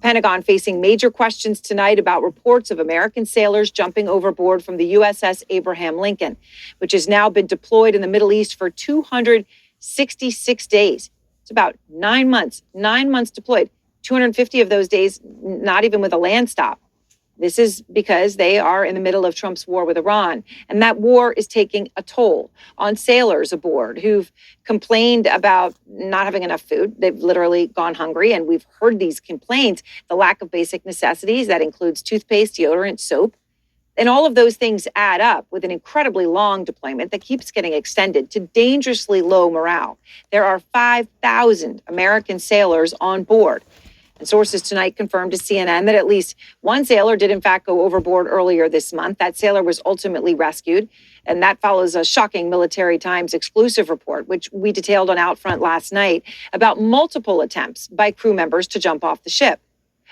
Pentagon facing major questions tonight about reports of American sailors jumping overboard from the USS Abraham Lincoln, which has now been deployed in the Middle East for 266 days. It's about 9 months deployed, 250 of those days not even with a land stop. This is because they are in the middle of Trump's war with Iran. And that war is taking a toll on sailors aboard who've complained about not having enough food. They've literally gone hungry. And we've heard these complaints, the lack of basic necessities. That includes toothpaste, deodorant, soap. And all of those things add up with an incredibly long deployment that keeps getting extended to dangerously low morale. There are 5,000 American sailors on board. And sources tonight confirmed to CNN that at least one sailor did, in fact, go overboard earlier this month. That sailor was ultimately rescued. And that follows a shocking Military Times exclusive report, which we detailed on Outfront last night, about multiple attempts by crew members to jump off the ship.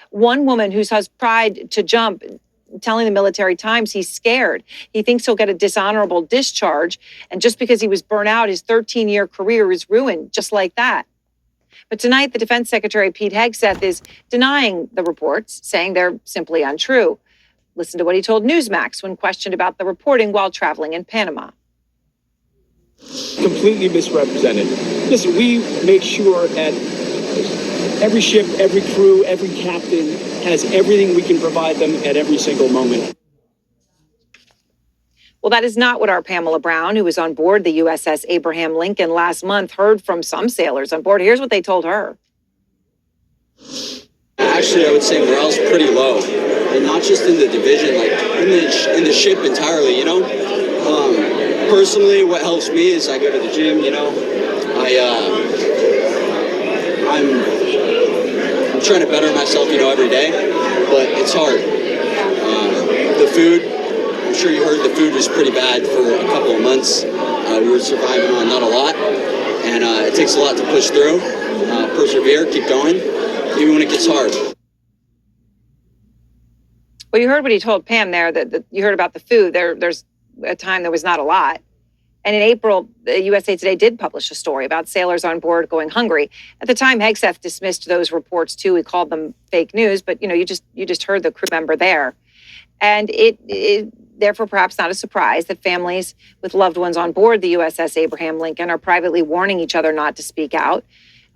One woman who has tried to jump, telling the Military Times he's scared. He thinks he'll get a dishonorable discharge. And just because he was burnt out, his 13-year career is ruined just like that. But tonight, the Defense Secretary, Pete Hegseth, is denying the reports, saying they're simply untrue. Listen to what he told Newsmax when questioned about the reporting while traveling in Panama. Completely misrepresented. Listen, we make sure that every ship, every crew, every captain has everything we can provide them at every single moment. Well, that is not what our Pamela Brown, who was on board the USS Abraham Lincoln last month, heard from some sailors on board. Here's what they told her. Actually, I would say morale's pretty low, and not just in the division, like in the ship entirely. Personally, what helps me is I go to the gym. I'm trying to better myself, every day, but it's hard. The food. I'm sure you heard the food was pretty bad for a couple of months. We were surviving on not a lot, and it takes a lot to push through, persevere, keep going, even when it gets hard. Well, you heard what he told Pam there, that you heard about the food. There's a time there was not a lot. And in April, the USA Today did publish a story about sailors on board going hungry. At the time, Hegseth dismissed those reports too. He called them fake news, but you just heard the crew member there. And it therefore perhaps not a surprise that families with loved ones on board the USS Abraham Lincoln are privately warning each other not to speak out.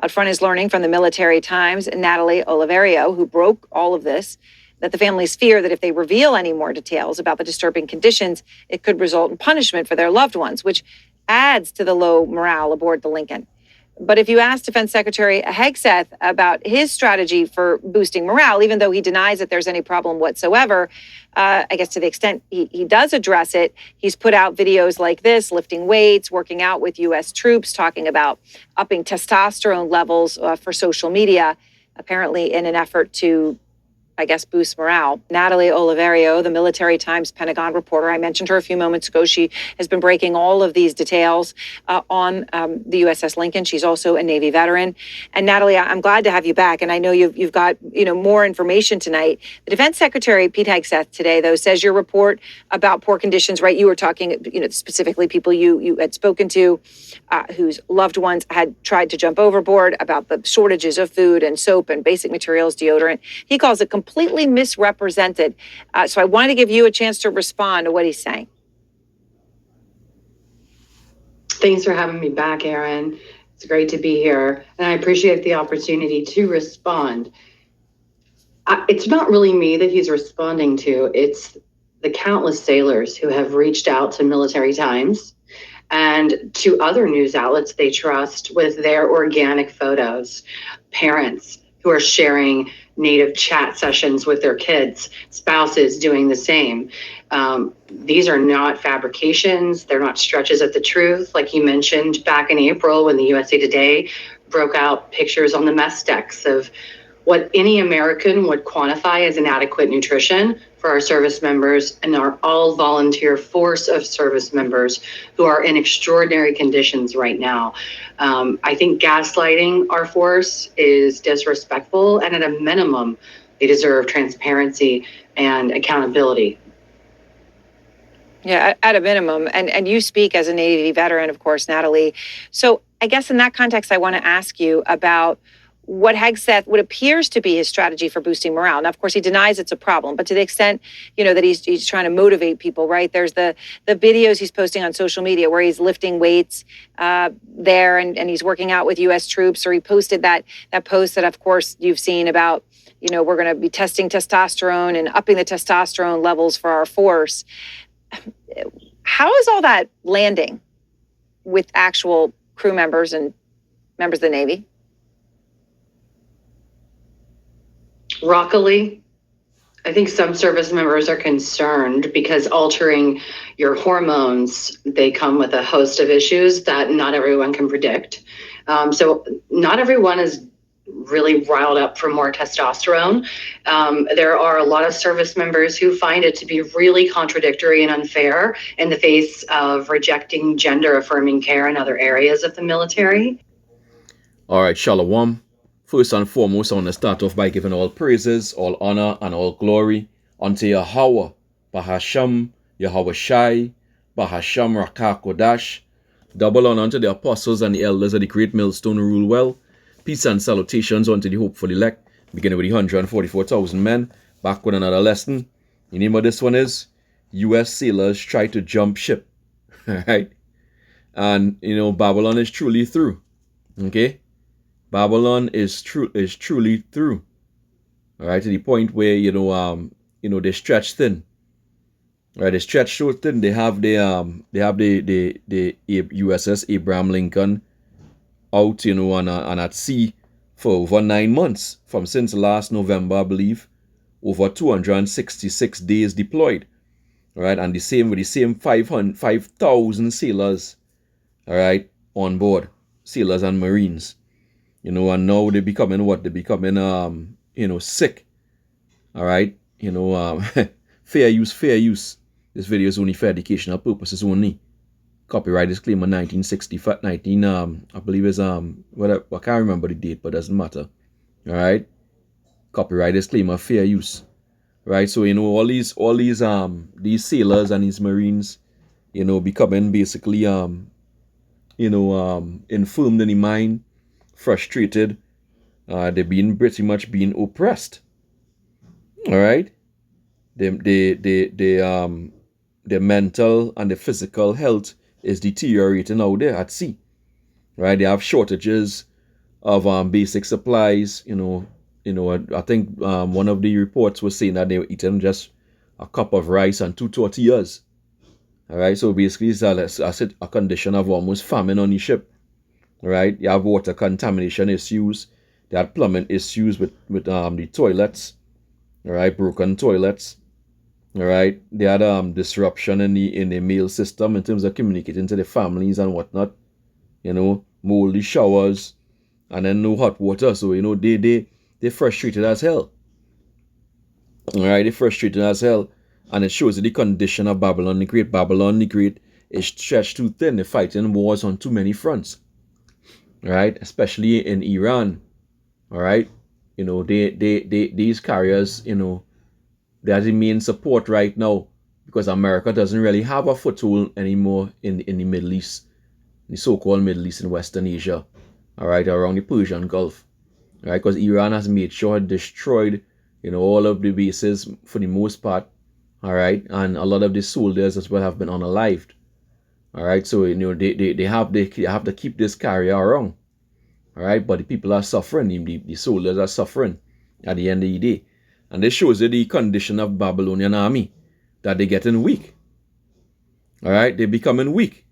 Outfront is learning from the Military Times' Natalie Oliverio, who broke all of this, that the families fear that if they reveal any more details about the disturbing conditions, it could result in punishment for their loved ones, which adds to the low morale aboard the Lincoln. But if you ask Defense Secretary Hegseth about his strategy for boosting morale, even though he denies that there's any problem whatsoever, I guess to the extent he does address it, he's put out videos like this, lifting weights, working out with U.S. troops, talking about upping testosterone levels for social media, apparently in an effort to, I guess, boost morale. Natalie Oliverio, the Military Times Pentagon reporter, I mentioned her a few moments ago. She has been breaking all of these details on the USS Lincoln. She's also a Navy veteran. And Natalie, I'm glad to have you back. And I know you've got more information tonight. The Defense Secretary Pete Hegseth today, though, says your report about poor conditions, right? You were talking, specifically people you had spoken to whose loved ones had tried to jump overboard, about the shortages of food and soap and basic materials, deodorant. He calls it completely misrepresented. So I wanted to give you a chance to respond to what he's saying. Thanks for having me back, Aaron. It's great to be here. And I appreciate the opportunity to respond. It's not really me that he's responding to. It's the countless sailors who have reached out to Military Times and to other news outlets they trust with their organic photos. Parents who are sharing native chat sessions with their kids, spouses doing the same. These are not fabrications. They're not stretches of the truth. Like you mentioned back in April when the USA Today broke out pictures on the mess decks of what any American would quantify as inadequate nutrition for our service members and our all volunteer force of service members who are in extraordinary conditions right now. I think gaslighting our force is disrespectful, and at a minimum, they deserve transparency and accountability. Yeah, at a minimum. And you speak as a Navy veteran, of course, Natalie. So I guess in that context, I want to ask you about what Hegseth, what appears to be his strategy for boosting morale. Now, of course, he denies it's a problem, but to the extent, that he's trying to motivate people, right? There's the videos he's posting on social media where he's lifting weights there and he's working out with U.S. troops, or he posted that post that, of course, you've seen about, we're going to be testing testosterone and upping the testosterone levels for our force. How is all that landing with actual crew members and members of the Navy? Rockily, I think some service members are concerned because altering your hormones, they come with a host of issues that not everyone can predict. So not everyone is really riled up for more testosterone. There are a lot of service members who find it to be really contradictory and unfair in the face of rejecting gender-affirming care in other areas of the military. All right, Shalom. First and foremost, I want to start off by giving all praises, all honor, and all glory unto Yahweh, Bahasham, Yahweh Shai, Bahasham Rakah Kodash. Double honor unto the apostles and the elders of the great millstone who rule well. Peace and salutations unto the hopeful elect, beginning with the 144,000 men. Back with another lesson. The name of this one is U.S. sailors try to jump ship. Alright? And, Babylon is truly through. Okay? Babylon is truly through. All right, to the point where they stretch thin. Right, they stretch so thin. They have the USS Abraham Lincoln out, on at sea for over 9 months, from since last November, I believe, over 266 days deployed. All right, and with the same 5,000 sailors, all right, on board, sailors and Marines. And now they're becoming what? They're becoming, sick. All right. Fair use. This video is only for educational purposes only. Copyright disclaimer 1965, I believe is, whatever, I can't remember the date, but it doesn't matter. All right. Copyright disclaimer, fair use. Right. So, all these sailors and these Marines, becoming basically, infirmed in the mind, frustrated, they're pretty much being oppressed. All right, their mental and the physical health is deteriorating out there at sea. Right, they have shortages of basic supplies. I think one of the reports was saying that they were eating just a cup of rice and 2 tortillas. All right, so basically it's a condition of almost famine on the ship. Right, you have water contamination issues. They had plumbing issues with the toilets. All right, broken toilets. All right, they had disruption in the mail system in terms of communicating to the families and whatnot. Moldy showers, and then no hot water. So they frustrated as hell. All right, they frustrated as hell, and it shows the condition of Babylon the Great. Babylon the Great is stretched too thin. They're fighting wars on too many fronts. Right, especially in Iran. All right, these carriers, they are the main support right now because America doesn't really have a foothold anymore in the Middle East, the so-called Middle East and Western Asia. All right, around the Persian Gulf. All right, because Iran has made sure it destroyed, all of the bases for the most part. All right, and a lot of the soldiers as well have been unalived. All right, so they have to keep this carrier around. All right, but the people are suffering. The soldiers are suffering at the end of the day, and this shows you the condition of Babylonian army, that they're getting weak. All right, they're becoming weak,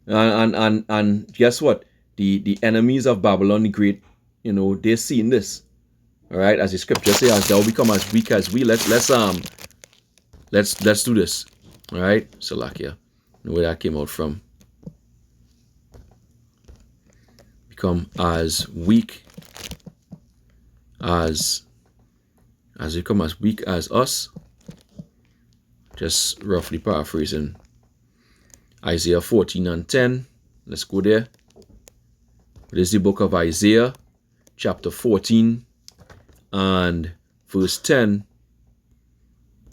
and guess what? The enemies of Babylon the Great, they're seeing this. All right, as the scripture says, as thou become as weak as we. Let's do this. All right, Salakia. Where that came out from. Become as weak as become as weak as us. Just roughly paraphrasing Isaiah 14 and 10. Let's go there. This is the book of Isaiah, chapter 14 and verse 10.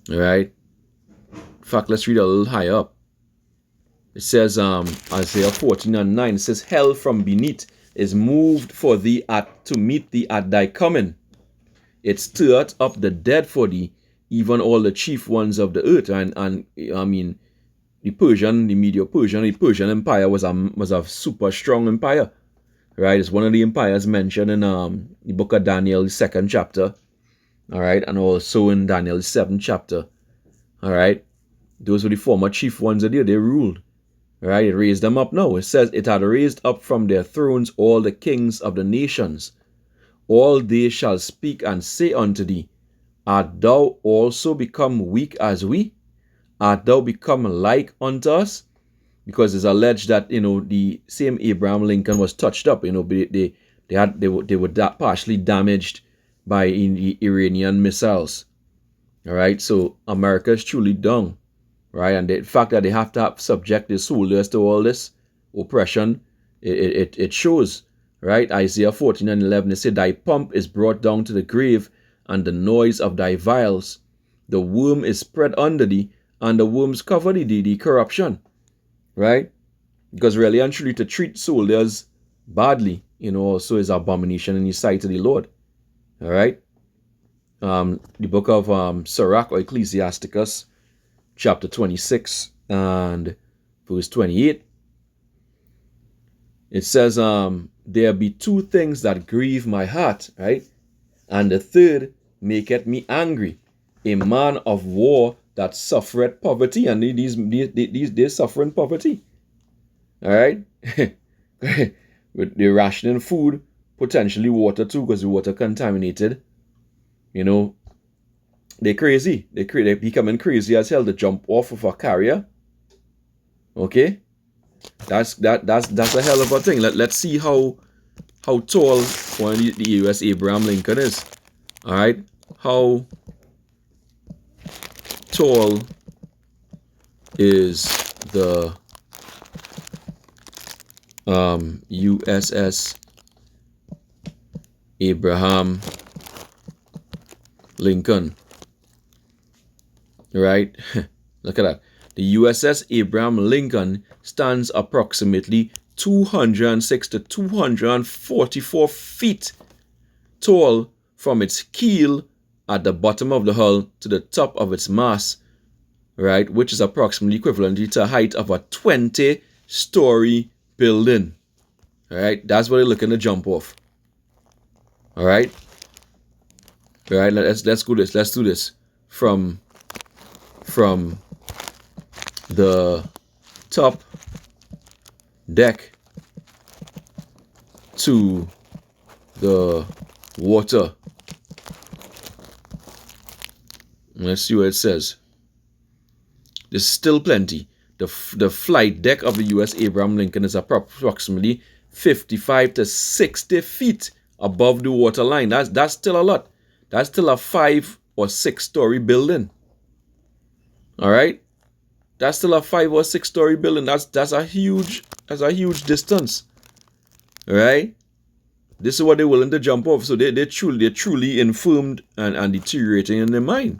All right. In fact, let's read a little higher up. It says, Isaiah 14 and 9, it says, hell from beneath is moved for thee to meet thee at thy coming. It stirred up the dead for thee, even all the chief ones of the earth. And I mean, the Persian Empire was a super strong empire, right? It's one of the empires mentioned in the book of Daniel, the 2nd chapter, all right, and also in Daniel, the 7th chapter, all right. Those were the former chief ones that they ruled, right? It raised them up now. It says it had raised up from their thrones all the kings of the nations. All they shall speak and say unto thee, art thou also become weak as we? Art thou become like unto us? Because it's alleged that, the same Abraham Lincoln was touched up. They were partially damaged by the Iranian missiles. All right, so America is truly down, right? And the fact that they have to subject their soldiers to all this oppression, it shows, right? Isaiah 14:11, it said, thy pomp is brought down to the grave, and the noise of thy vials. The worm is spread under thee, and the worms cover thee, the corruption, right? Because really and truly to treat soldiers badly, also is abomination in the sight of the Lord, all right? The book of Sirach or Ecclesiasticus, chapter 26 and verse 28, it says, there be two things that grieve my heart, right? And the third maketh me angry, a man of war that suffereth poverty. And they're suffering poverty, all right? They're rationing food, potentially water too, because the water contaminated. They're crazy. They're becoming crazy as hell to jump off of a carrier. Okay, that's a hell of a thing. Let's see how tall one of the U.S. Abraham Lincoln is. All right, how tall is the USS Abraham Lincoln? Right? Look at that. The USS Abraham Lincoln stands approximately 206 to 244 feet tall from its keel at the bottom of the hull to the top of its mast, right? Which is approximately equivalent to a height of a 20-story building. All right? That's what they're looking to jump off. All right? All right, let's do this. Let's do this from the top deck to the water. Let's see what it says. There's still plenty. The flight deck of the U.S. Abraham Lincoln is approximately 55 to 60 feet above the water line. That's still a lot. That's still a 5 or 6 story building. All right, that's still a 5 or 6 story building. That's a huge distance. All right, this is what they're willing to jump off. So they're truly infirmed and deteriorating in their mind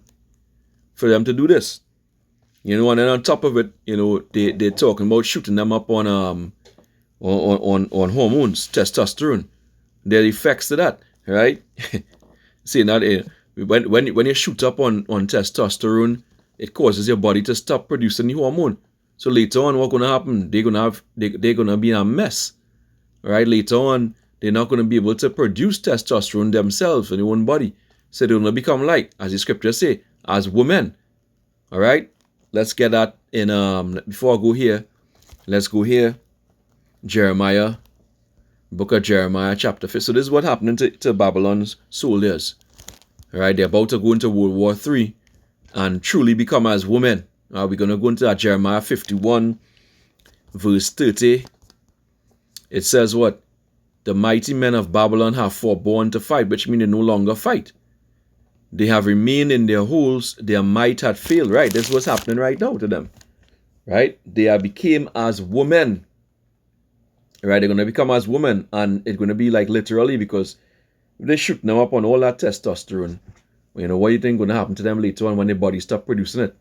for them to do this. And then on top of it, they're talking about shooting them up on hormones, testosterone. There are effects to that, right? See, now when you shoot up on testosterone, it causes your body to stop producing the hormone. So later on, what's going to happen? They're gonna be in a mess, right? Later on, they're not going to be able to produce testosterone themselves in their own body. So they're going to become like, as the scriptures say, as women. All right. Let's get that in. Before I go here, let's go here. Jeremiah, book of Jeremiah, chapter 5. So this is what happening to Babylon's soldiers. All right, they're about to go into World War III and truly become as women. We're going to go into that Jeremiah 51, verse 30. It says what? The mighty men of Babylon have forborne to fight, which means they no longer fight. They have remained in their holes. Their might had failed. Right, this is what's happening right now to them. Right, they became as women. Right, they're going to become as women, and it's going to be like literally, because if they're shooting them up on all that testosterone, what do you think going to happen to them later on when their body stop producing it?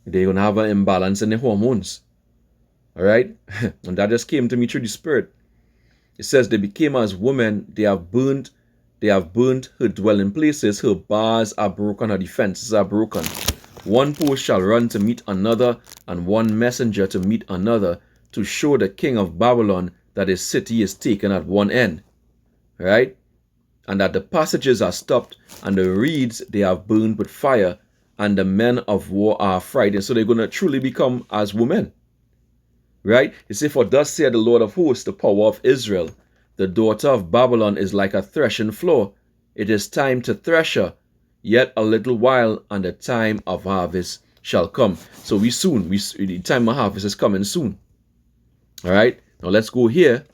They're going to have an imbalance in their hormones. All right, and that just came to me through the Spirit. It says they became as women, they have burnt her dwelling places, her bars are broken, her defenses are broken. One post shall run to meet another, and one messenger to meet another, to show the king of Babylon that his city is taken at one end. Right? And that the passages are stopped, and the reeds they have burned with fire, and the men of war are frightened. So they're going to truly become as women. Right? You see, for thus saith the Lord of hosts, the power of Israel, the daughter of Babylon is like a threshing floor. It is time to thresh her. Yet a little while, and the time of harvest shall come. So the time of harvest is coming soon. All right. Now let's go here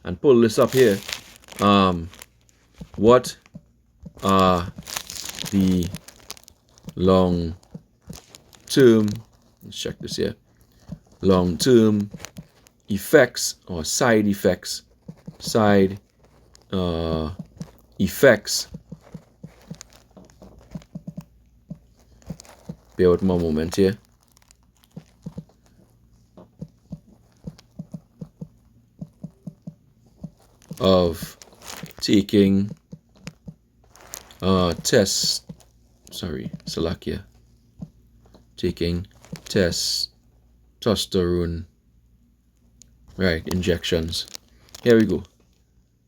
and pull this up here. What are the long-term? Let's check this here. Long-term effects or side effects. Effects. Bear with me a moment here. Of taking taking testosterone injections. Here we go.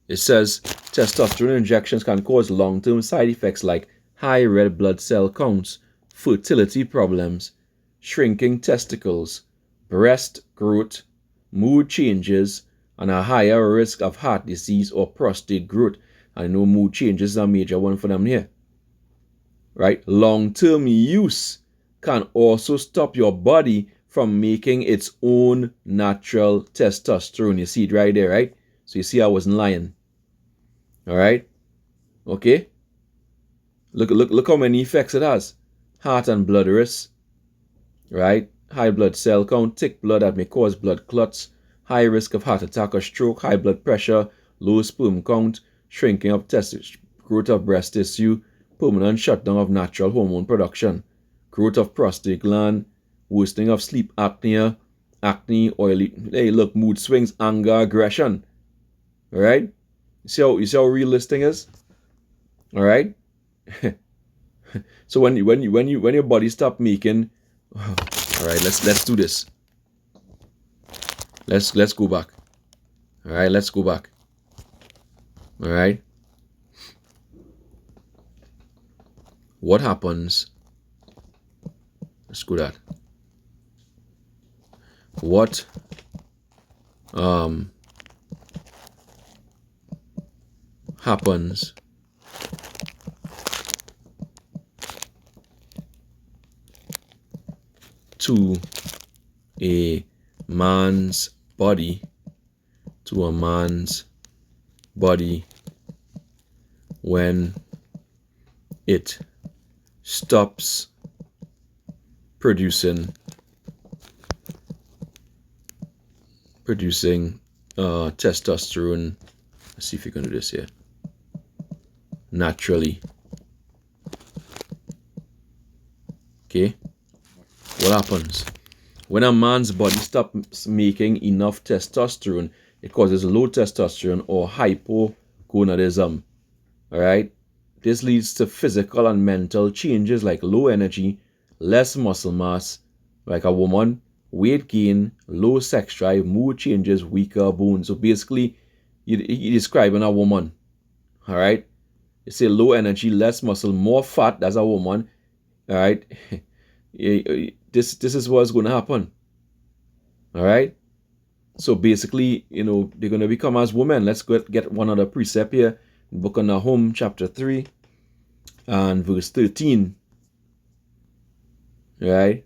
It says testosterone injections can cause long-term side effects like high red blood cell counts, fertility problems, shrinking testicles, breast growth, mood changes, and a higher risk of heart disease or prostate growth. I know mood changes is a major one for them here. Right? Long-term use can also stop your body from making its own natural testosterone. You see it right there, right? So you see I wasn't lying. All right? Okay? Look how many effects it has. Heart and blood risk. Right? High blood cell count, thick blood that may cause blood clots, high risk of heart attack or stroke, high blood pressure, low sperm count, shrinking of testes, growth of breast tissue, permanent shutdown of natural hormone production, growth of prostate gland, worsening of sleep apnea, acne, oily, mood swings, anger, aggression. All right? You see how real this thing is? All right? So when your body stop making, all right, let's do this. Let's go back. All right, let's go back. All right. What happens? Let's go that. What happens to a man's body, when it stops producing testosterone. Let's see if you can do this here. Naturally. Okay. What happens? When a man's body stops making enough testosterone, it causes low testosterone or hypogonadism. Alright? This leads to physical and mental changes like low energy, less muscle mass, like a woman, weight gain, low sex drive, mood changes, weaker bones. So basically, you're describing a woman. Alright? You say low energy, less muscle, more fat, that's a woman. Alright? This is what's going to happen. Alright? So basically, they're going to become as women. Let's get one other precept here. Book of Nahum, chapter 3, and verse 13. Right?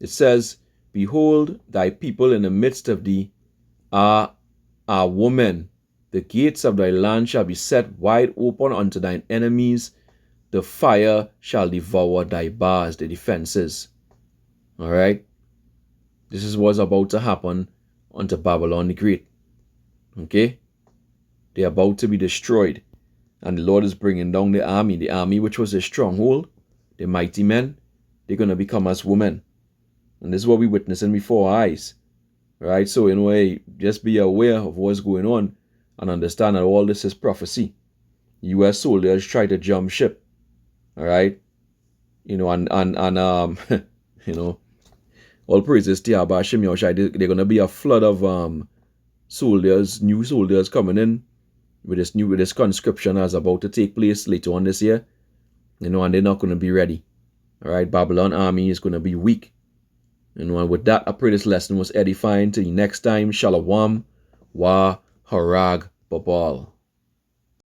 It says, behold, thy people in the midst of thee are women. The gates of thy land shall be set wide open unto thine enemies. The fire shall devour thy bars, the defenses. Alright? This is what's about to happen unto Babylon the Great. Okay? They're about to be destroyed. And the Lord is bringing down the army which was a stronghold, the mighty men. They're going to become as women. And this is what we're witnessing before our eyes. Right? So, just be aware of what's going on. and understand that all this is prophecy. U.S. soldiers try to jump ship, all right? You know, and you know, all praises to Abba Hashem Yahushai. They're gonna be a flood of soldiers, new soldiers coming in with this conscription that's about to take place later on this year. You know, and they're not gonna be ready. All right, Babylon army is gonna be weak. You know, and with that, I pray this lesson was edifying. Till the next time, Shalom, Wa Harag Babal.